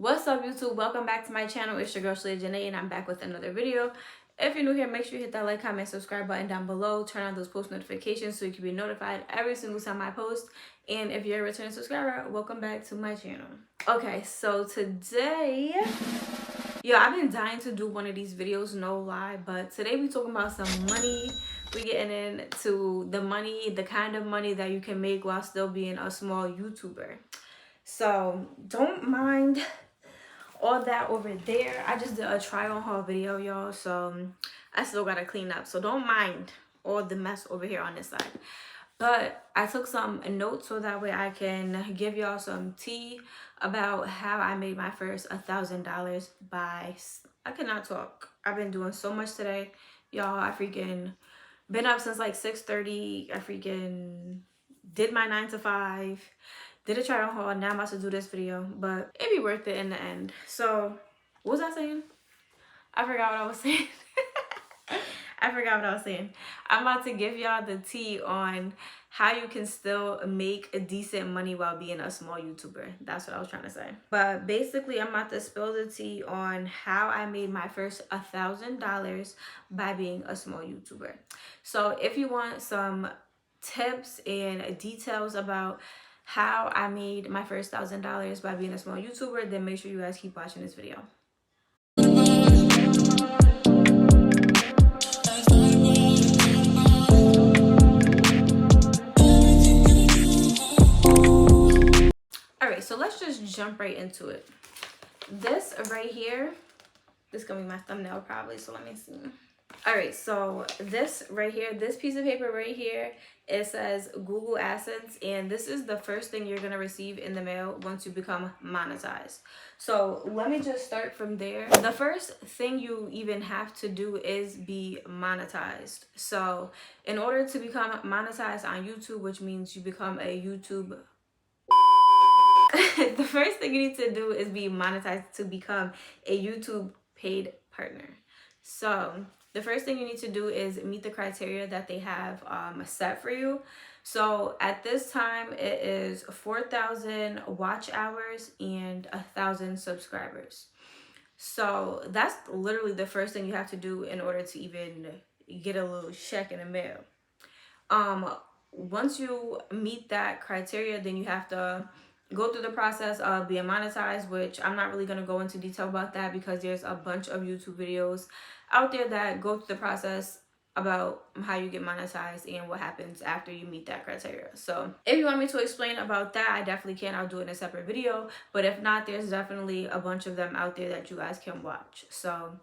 What's up, YouTube? Welcome back to my channel. It's your girl Shaleah, Janae, and I'm back with another video. If you're new here, make sure you hit that like, comment, subscribe button down below. Turn on those post notifications so you can be notified every single time I post. And if you're a returning subscriber, welcome back to my channel. Okay, so today, I've been dying to do one of these videos, no lie, but today we talking about some money. We getting into the money, the kind of money that you can make while still being a small YouTuber. So don't mind all that over there. I just did a try on haul video, y'all, so I still gotta clean up, so don't mind all the mess over here on this side. But I took some notes so that way I can give y'all some tea about how I made my first $1,000 by, I cannot talk. I've been doing so much today, y'all. I freaking been up since like 6:30. I freaking did my 9 to 5. Did a try on haul. Now I'm about to do this video, but it'd be worth it in the end. So what was I saying? I forgot what I was saying. I'm about to give y'all the tea on how you can still make a decent money while being a small YouTuber. That's what I was trying to say. But basically, I'm about to spill the tea on how I made my first $1,000 by being a small YouTuber. So if you want some tips and details about how I made my first $1,000 by being a small YouTuber, then make sure you guys keep watching this video. Alright, so let's just jump right into it. This right here, this is gonna be my thumbnail probably, so let me see. Alright, so this right here, this piece of paper right here, it says Google AdSense, and this is the first thing you're going to receive in the mail once you become monetized. So let me just start from there. The first thing you even have to do is be monetized. So in order to become monetized on YouTube, which means you become a YouTube the first thing you need to do is be monetized to become a YouTube paid partner. So the first thing you need to do is meet the criteria that they have set for you. So at this time, it is 4,000 watch hours and 1,000 subscribers. So that's literally the first thing you have to do in order to even get a little check in the mail. Once you meet that criteria, then you have to go through the process of being monetized, which I'm not really going to go into detail about that because there's a bunch of YouTube videos out there that go through the process about how you get monetized and what happens after you meet that criteria. So if you want me to explain about that, I definitely can. I'll do it in a separate video. But if not, there's definitely a bunch of them out there that you guys can watch. So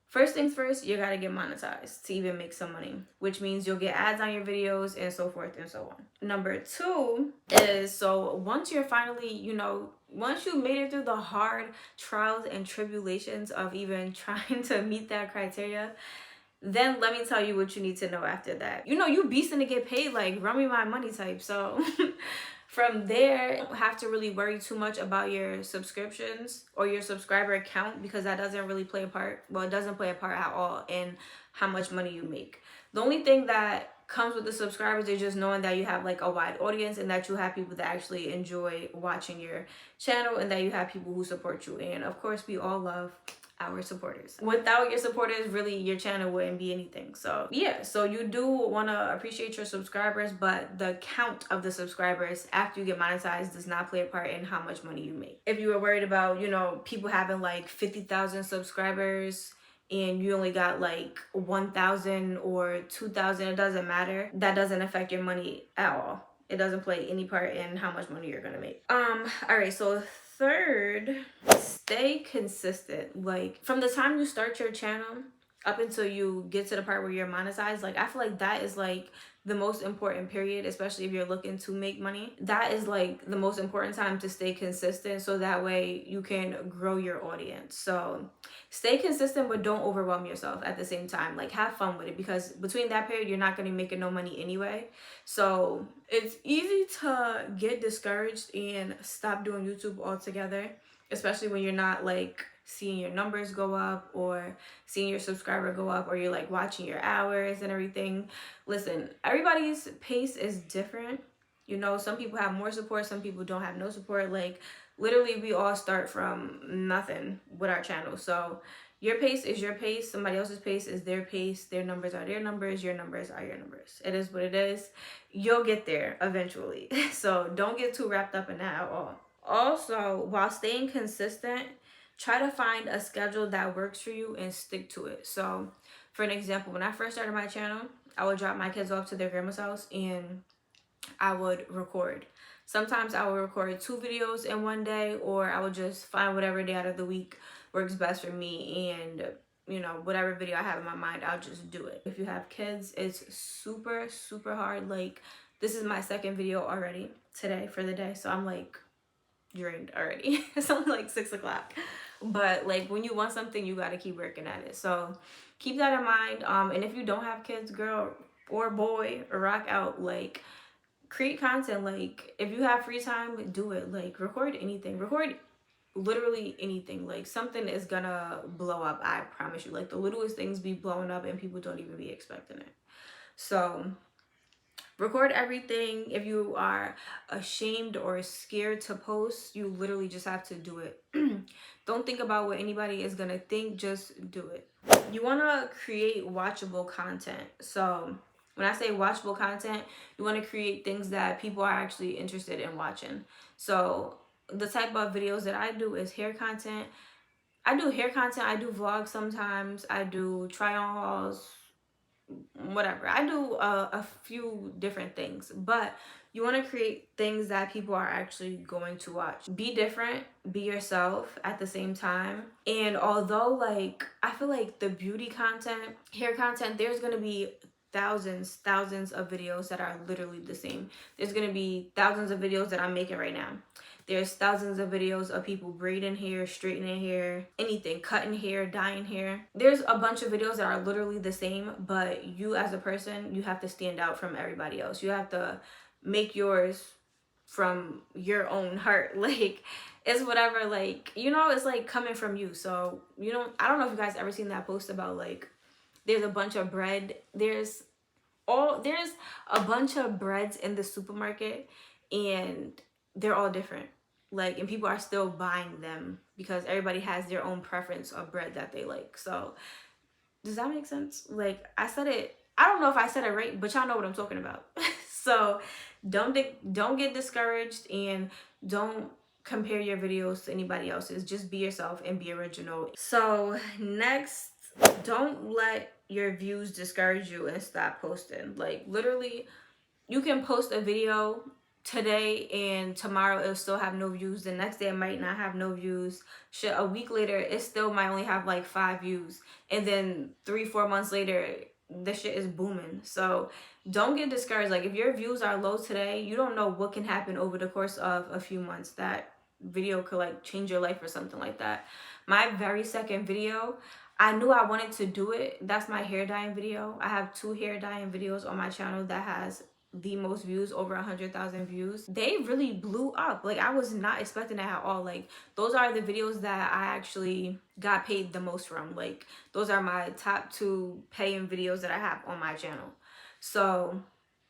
first things first, you gotta get monetized to even make some money, which means you'll get ads on your videos and so forth and so on. Number two is, so once you're finally, once you made it through the hard trials and tribulations of even trying to meet that criteria, then let me tell you what you need to know after that. You beasting to get paid, like run me my money type. So from there, you don't have to really worry too much about your subscriptions or your subscriber count because that doesn't really play a part. Well, it doesn't play a part at all in how much money you make. The only thing that comes with the subscribers is just knowing that you have like a wide audience and that you have people that actually enjoy watching your channel and that you have people who support you. And of course, we all love our supporters. Without your supporters, really your channel wouldn't be anything. So yeah, so you do want to appreciate your subscribers, but the count of the subscribers after you get monetized does not play a part in how much money you make. If you were worried about people having like 50,000 subscribers and you only got like 1,000 or 2,000, it doesn't matter. That doesn't affect your money at all. It doesn't play any part in how much money you're gonna make. All right, so third, stay consistent. Like from the time you start your channel up until you get to the part where you're monetized, like I feel like that is like the most important period, especially if you're looking to make money. That is like the most important time to stay consistent so that way you can grow your audience. So stay consistent, but don't overwhelm yourself at the same time. Like have fun with it because between that period, you're not going to be making no money anyway. So it's easy to get discouraged and stop doing YouTube altogether, especially when you're not like seeing your numbers go up or seeing your subscriber go up or you're like watching your hours and everything. Listen, everybody's pace is different. Some people have more support, some people don't have no support. Like Literally, we all start from nothing with our channel. So your pace is your pace, somebody else's pace is their pace, their numbers are their numbers, your numbers are your numbers. It is what it is. You'll get there eventually. So don't get too wrapped up in that at all. Also, while staying consistent, try to find a schedule that works for you and stick to it. So for an example, when I first started my channel, I would drop my kids off to their grandma's house and I would record. Sometimes I would record 2 videos in one day, or I would just find whatever day out of the week works best for me, and you know, whatever video I have in my mind, I'll just do it. If you have kids, it's super hard. Like, this is my second video already today for the day, so I'm like drained already. It's only like 6 o'clock, but like, when you want something, you got to keep working at it. So keep that in mind. And if you don't have kids, girl or boy, rock out. Like, create content. Like, if you have free time, do it. Like, record anything, record literally anything. Like, something is gonna blow up, I promise you. Like, the littlest things be blowing up and people don't even be expecting it. So record everything. If you are ashamed or scared to post, you literally just have to do it. Don't think about what anybody is gonna think, just do it. You want to create watchable content. So when I say watchable content, you want to create things that people are actually interested in watching. So the type of videos that I do is hair content. I do hair content, I do vlogs sometimes, I do try on hauls, whatever. I do a few different things, but you want to create things that people are actually going to watch. Be different, be yourself at the same time. And although, like, I feel like the beauty content, hair content, there's going to be thousands of videos that are literally the same. There's going to be thousands of videos that I'm making right now. There's thousands of videos of people braiding hair, straightening hair, anything, cutting hair, dyeing hair. There's a bunch of videos that are literally the same, but you as a person, you have to stand out from everybody else. You have to make yours from your own heart. Like, it's whatever, like, you know, it's like coming from you. So I don't know if you guys ever seen that post about, like, there's a bunch of bread. There's a bunch of breads in the supermarket and they're all different. Like, and people are still buying them because everybody has their own preference of bread that they like. So does that make sense? Like, I said it, I don't know if I said it right, but y'all know what I'm talking about. So don't get discouraged and don't compare your videos to anybody else's. Just be yourself and be original. So next, don't let your views discourage you and stop posting. Like, literally, you can post a video today and tomorrow it'll still have no views. The next day it might not have no views. Shit, a week later it still might only have like 5 views, and then 3-4 months later the shit is booming. So don't get discouraged. Like, if your views are low today, you don't know what can happen over the course of a few months. That video could like change your life or something like that. My very second video, I knew I wanted to do it. That's my hair dyeing video. I have 2 hair dyeing videos on my channel that has the most views, over 100,000 views. They really blew up. Like, I was not expecting that at all. Like, those are the videos that I actually got paid the most from. Like, those are my top 2 paying videos that I have on my channel. So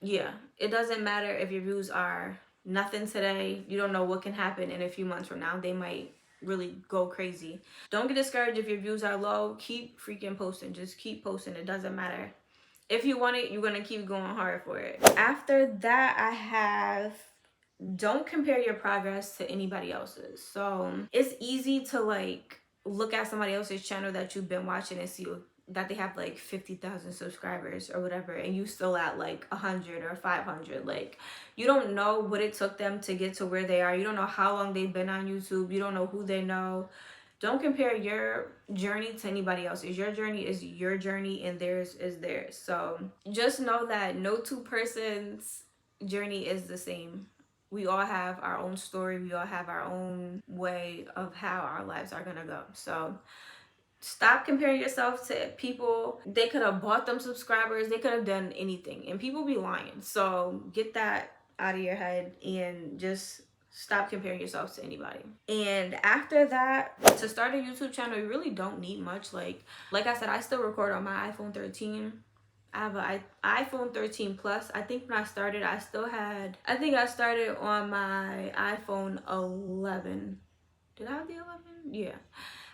yeah, it doesn't matter if your views are nothing today. You don't know what can happen in a few months from now. They might really go crazy. Don't get discouraged if your views are low. Keep freaking posting. Just keep posting. It doesn't matter. If you want it, you're gonna keep going hard for it. After that, I have, don't compare your progress to anybody else's. So it's easy to like look at somebody else's channel that you've been watching and see that they have like 50,000 subscribers or whatever, and you still at like 100 or 500. Like, you don't know what it took them to get to where they are. You don't know how long they've been on YouTube. You don't know who they know. Don't compare your journey to anybody else's. Your journey is your journey and theirs is theirs. So just know that no 2 persons' journey is the same. We all have our own story. We all have our own way of how our lives are gonna go. So stop comparing yourself to people. They could have bought them subscribers. They could have done anything, and people be lying. So get that out of your head and just stop comparing yourself to anybody. And after that, to start a YouTube channel, you really don't need much. Like I said, I still record on my iPhone 13. I have an iPhone 13 Plus. I think when I started, I think I started on my iPhone 11. Did I have the 11? Yeah.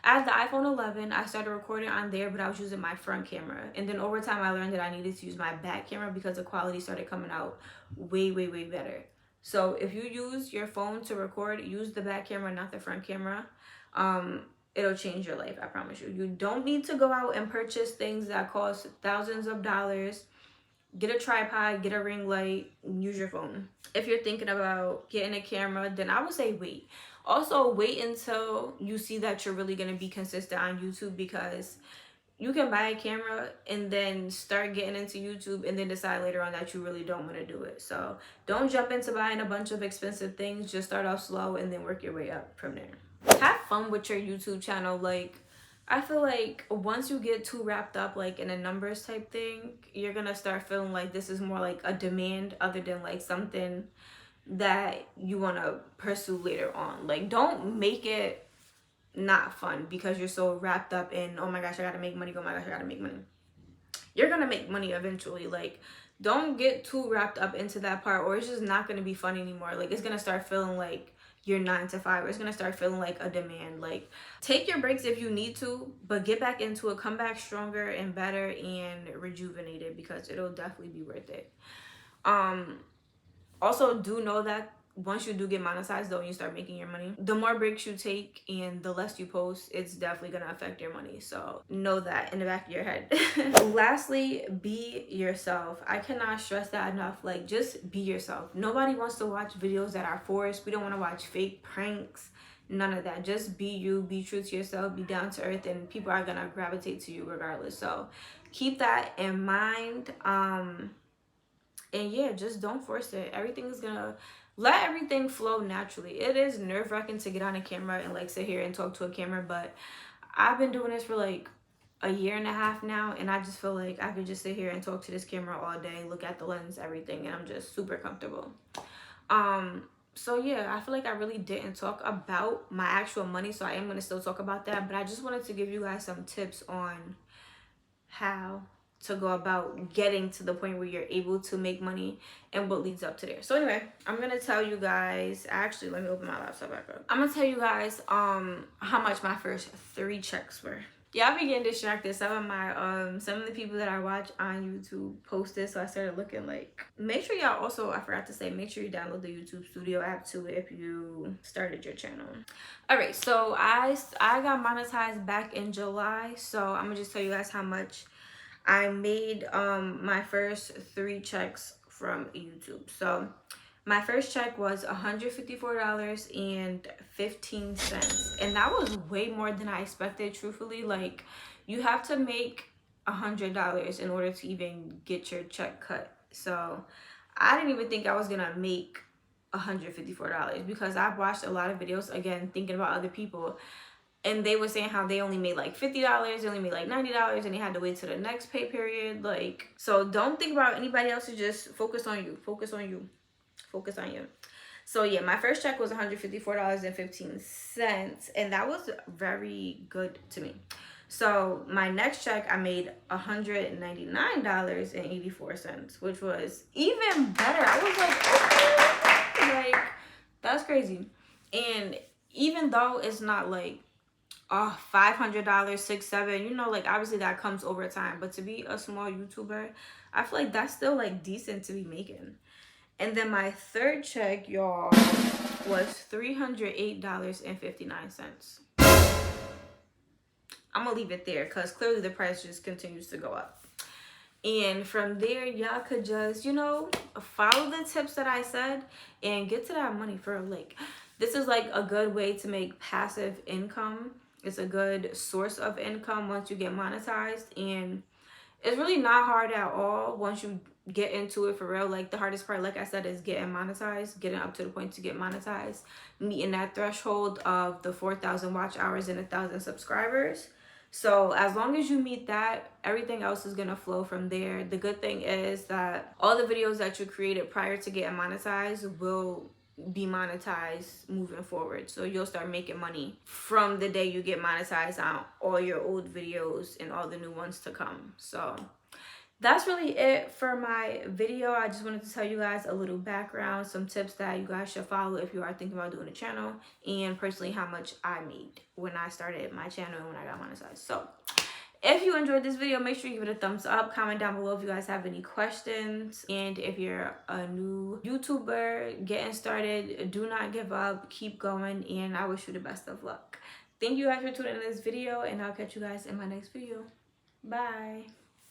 I had the iPhone 11. I started recording on there, but I was using my front camera. And then over time, I learned that I needed to use my back camera because the quality started coming out way, way, way better. So if you use your phone to record, use the back camera, not the front camera. It'll change your life, I promise you. You don't need to go out and purchase things that cost thousands of dollars. Get a tripod, get a ring light, use your phone. If you're thinking about getting a camera, then I would say wait. Also, wait until you see that you're really going to be consistent on YouTube, because you can buy a camera and then start getting into YouTube and then decide later on that you really don't want to do it. So don't jump into buying a bunch of expensive things. Just start off slow and then work your way up from there. Have fun with your YouTube channel. Like, I feel like once you get too wrapped up like in a numbers type thing, you're gonna start feeling like this is more like a demand other than like something that you want to pursue later on. Like, don't make it not fun because you're so wrapped up in, oh my gosh, I gotta make money, oh my gosh, I gotta make money. You're gonna make money eventually. Like, don't get too wrapped up into that part, or it's just not gonna be fun anymore. Like, it's gonna start feeling like your 9 to 5, or it's gonna start feeling like a demand. Like, take your breaks if you need to, but get back into it, come back stronger and better and rejuvenated, because it'll definitely be worth it. Also, do know that once you do get monetized though, and you start making your money, the more breaks you take and the less you post, it's definitely gonna affect your money. So know that in the back of your head. Lastly, be yourself. I cannot stress that enough. Like, just be yourself. Nobody wants to watch videos that are forced. We don't want to watch fake pranks. None of that. Just be you, be true to yourself, be down to earth, and people are gonna gravitate to you regardless. So keep that in mind. And yeah, just don't force it. Everything is gonna, let everything flow naturally. It is nerve-wracking to get on a camera and like sit here and talk to a camera, but I've been doing this for like a year and a half now, and I just feel like I could just sit here and talk to this camera all day, look at the lens, everything, and I'm just super comfortable. So yeah, I feel like I really didn't talk about my actual money, so I am gonna still talk about that, but I just wanted to give you guys some tips on how to go about getting to the point where you're able to make money and what leads up to there. So anyway, I'm gonna tell you guys, actually let me open my laptop back up. I'm gonna tell you guys how much my first 3 checks were. Y'all be getting distracted. Some of the people that I watch on YouTube posted, so I started looking. Like, make sure y'all also, I forgot to say, make sure you download the YouTube Studio app too if you started your channel. All right, so I got monetized back in July, so I'm gonna just tell you guys how much I made my first 3 checks from YouTube. So my first check was $154.15, and that was way more than I expected, truthfully. Like, you have to make $100 in order to even get your check cut. So I didn't even think I was gonna make $154, because I've watched a lot of videos, again, thinking about other people, and they were saying how they only made like $50, they only made like $90, and they had to wait till the next pay period. Like, so don't think about anybody else, just focus on you, focus on you, focus on you. So yeah, my first check was $154.15, and that was very good to me. So my next check, I made $199.84, which was even better. I was like, okay, like, that's crazy. And even though it's not like $500, $600, $700, you know, like, obviously that comes over time, but to be a small YouTuber, I feel like that's still like decent to be making. And then my third check, y'all, was $308.59. I'm gonna leave it there because clearly the price just continues to go up. And from there, y'all could just, you know, follow the tips that I said and get to that money. For like, this is like a good way to make passive income. It's a good source of income once you get monetized, and it's really not hard at all once you get into it, for real. Like, the hardest part, like I said, is getting monetized, getting up to the point to get monetized, meeting that threshold of the 4,000 watch hours and 1,000 subscribers. So as long as you meet that, everything else is gonna flow from there. The good thing is that all the videos that you created prior to getting monetized will be monetized moving forward. So you'll start making money from the day you get monetized on all your old videos and all the new ones to come. So that's really it for my video. I just wanted to tell you guys a little background, some tips that you guys should follow if you are thinking about doing a channel, and personally how much I made when I started my channel and when I got monetized. So if you enjoyed this video, make sure you give it a thumbs up. Comment down below if you guys have any questions. And if you're a new YouTuber getting started, do not give up. Keep going. And I wish you the best of luck. Thank you guys for tuning in this video. And I'll catch you guys in my next video. Bye.